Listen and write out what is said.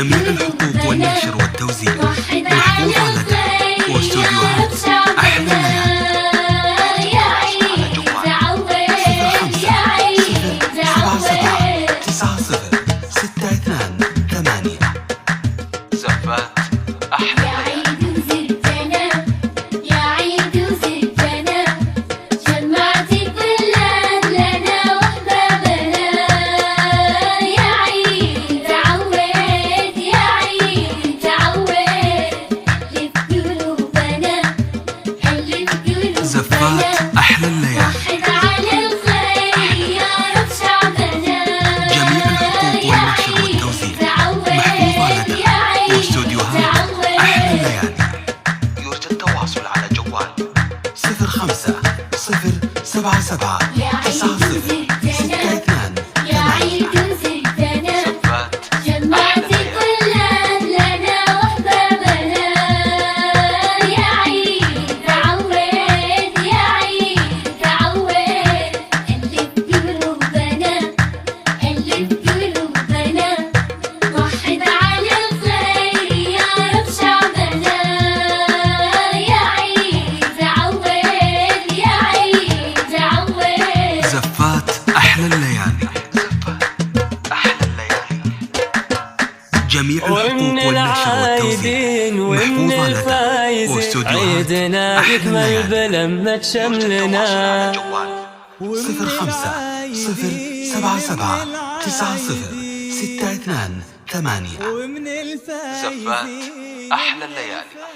جميع الحقوق والنشر والتوزيع محفوظة لدى واستوديوهات أحلى الليالي. زفات أحلى زفات أحلى الليالي. جميع الحقوق والنشر والتوزيع محفوظة لدى واستوديوهات أحلى الليالي. يرجى التواصل على جوال 05 077 90 62 8. زفات أحلى زفات أحلى الليالي. جميع الحقوق والنشر والتوزيع محفوظة لدى واستوديوهات يكمل بلمة شملنا 05 077 90 62 8. زفات أحلى الليالي.